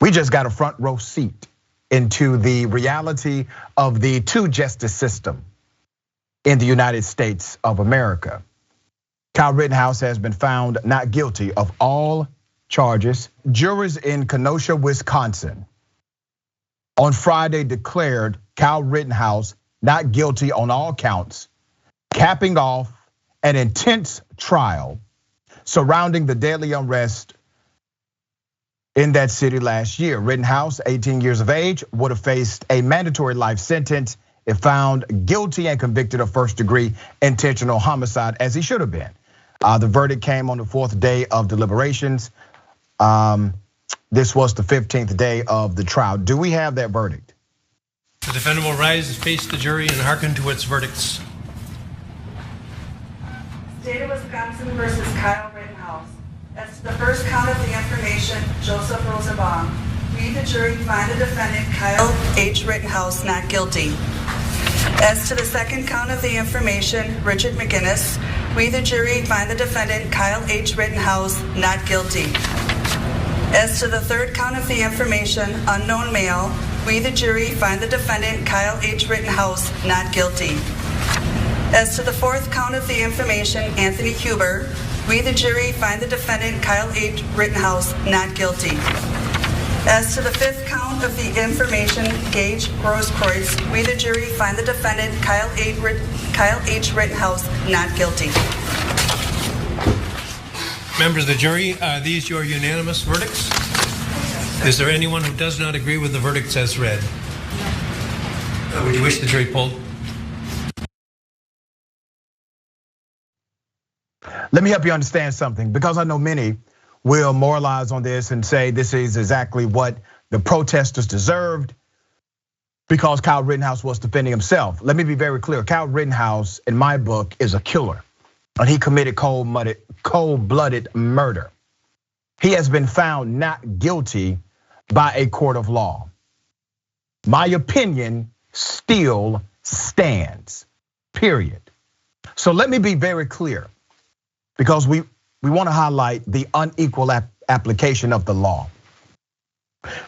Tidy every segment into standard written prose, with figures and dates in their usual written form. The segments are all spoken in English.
We just got a front row seat into the reality of the two-justice system in the United States of America. Kyle Rittenhouse has been found not guilty of all charges. Jurors in Kenosha, Wisconsin, on Friday declared Kyle Rittenhouse not guilty on all counts, capping off an intense trial surrounding the deadly unrest in that city last year. Rittenhouse, 18 years of age, would have faced a mandatory life sentence if found guilty and convicted of first-degree intentional homicide, as he should have been. The verdict came on the 4th day of deliberations. This was the 15th day of the trial. Do we have that verdict? The defendant will rise and face the jury and hearken to its verdicts. State of Wisconsin versus Kyle Rittenhouse. As to the first count of the information, Joseph Rosenbaum. We, the jury, find the defendant, Kyle H. Rittenhouse, not guilty. As to the second count of the information, Richard McGinnis, we, the jury, find the defendant, Kyle H. Rittenhouse, not guilty. As to the third count of the information, unknown male, we, the jury, find the defendant, Kyle H. Rittenhouse, not guilty. As to the fourth count of the information, Anthony Huber, we, the jury, find the defendant, Kyle H. Rittenhouse, not guilty. As to the fifth count of the information, Gage Grosskreutz, we, the jury, find the defendant, Kyle H. Rittenhouse, not guilty. Members of the jury, are these your unanimous verdicts? Is there anyone who does not agree with the verdicts as read? Would you wish the jury polled? Let me help you understand something, because I know many will moralize on this and say this is exactly what the protesters deserved because Kyle Rittenhouse was defending himself. Let me be very clear. Kyle Rittenhouse, in my book, is a killer, and he committed cold-blooded murder. He has been found not guilty by a court of law. My opinion still stands, period. So let me be very clear, because we want to highlight the unequal application of the law.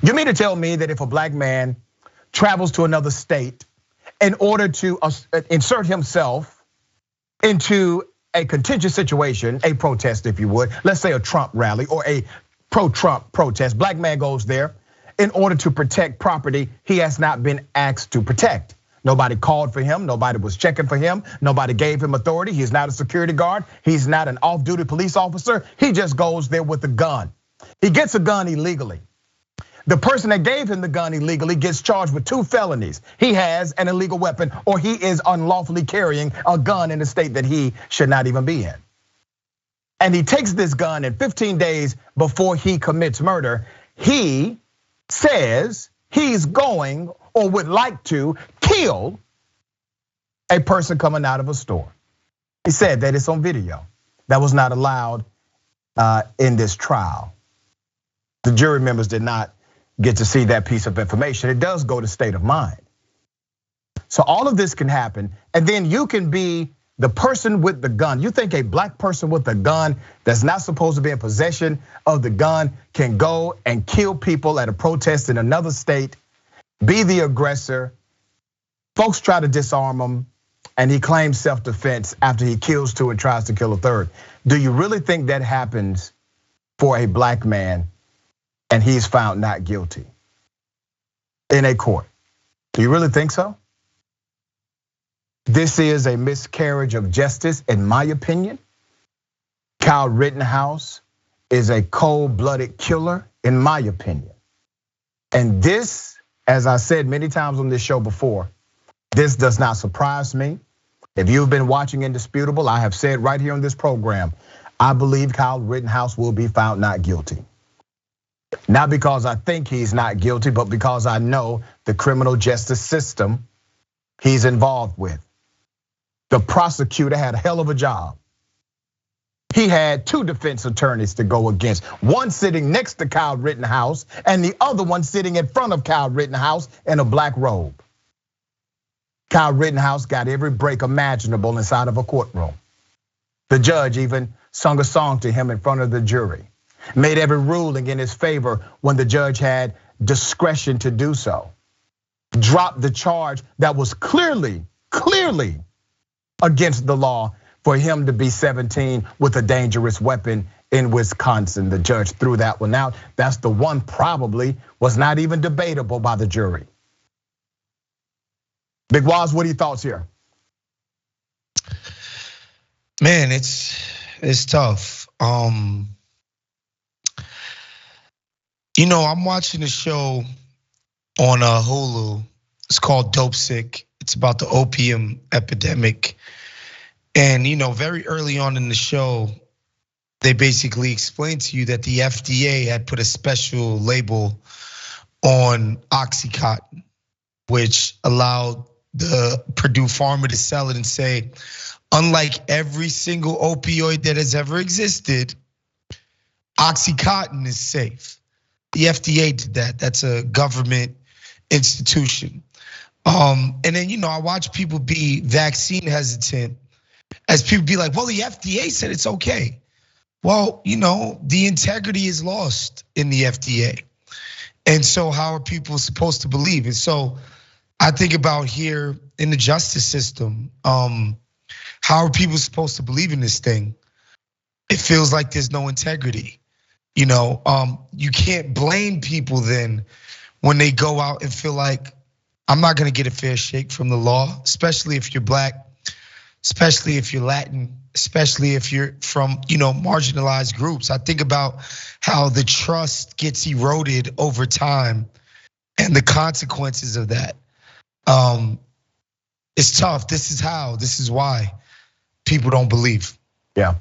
You mean to tell me that if a black man travels to another state in order to insert himself into a contentious situation, a protest, if you would, let's say a Trump rally or a pro-Trump protest, black man goes there in order to protect property he has not been asked to protect. Nobody called for him, nobody was checking for him, nobody gave him authority. He's not a security guard, he's not an off-duty police officer, he just goes there with a gun. He gets a gun illegally. The person that gave him the gun illegally gets charged with 2 felonies. He has an illegal weapon, or he is unlawfully carrying a gun in a state that he should not even be in. And he takes this gun, and 15 days before he commits murder, he says he's going or would like to kill a person coming out of a store. He said that it's on video. That was not allowed in this trial. The jury members did not get to see that piece of information. It does go to state of mind. So all of this can happen, and then you can be the person with the gun. You think a black person with a gun that's not supposed to be in possession of the gun can go and kill people at a protest in another state, be the aggressor. Folks try to disarm him, and he claims self-defense after he kills 2 and tries to kill a 3rd. Do you really think that happens for a black man and he's found not guilty in a court? Do you really think so? This is a miscarriage of justice, in my opinion. Kyle Rittenhouse is a cold-blooded killer, in my opinion. And this, as I said many times on this show before, this does not surprise me. If you've been watching Indisputable, I have said right here on this program, I believe Kyle Rittenhouse will be found not guilty. Not because I think he's not guilty, but because I know the criminal justice system he's involved with. The prosecutor had a hell of a job. He had 2 defense attorneys to go against, one sitting next to Kyle Rittenhouse and the other one sitting in front of Kyle Rittenhouse in a black robe. Kyle Rittenhouse got every break imaginable inside of a courtroom. The judge even sung a song to him in front of the jury. made every ruling in his favor when the judge had discretion to do so, dropped the charge that was clearly against the law for him to be 17 with a dangerous weapon in Wisconsin. The judge threw that one out. That's the one probably was not even debatable by the jury. Big Woz, what are your thoughts here? Man, it's tough. I'm watching a show on Hulu. It's called Dope Sick. It's about the opium epidemic. And very early on in the show, they basically explained to you that the FDA had put a special label on Oxycontin, which allowed the Purdue Pharma to sell it and say, unlike every single opioid that has ever existed, Oxycontin is safe. The FDA did that. That's a government institution. And then, I watch people be vaccine hesitant as people be like, well, the FDA said it's okay. Well, the integrity is lost in the FDA. And so how are people supposed to believe? And so I think about here in the justice system, how are people supposed to believe in this thing? It feels like there's no integrity. You can't blame people then when they go out and feel like, I'm not gonna get a fair shake from the law, especially if you're Black, especially if you're Latin, especially if you're from, marginalized groups. I think about how the trust gets eroded over time and the consequences of that. It's tough. This is why people don't believe. Yeah,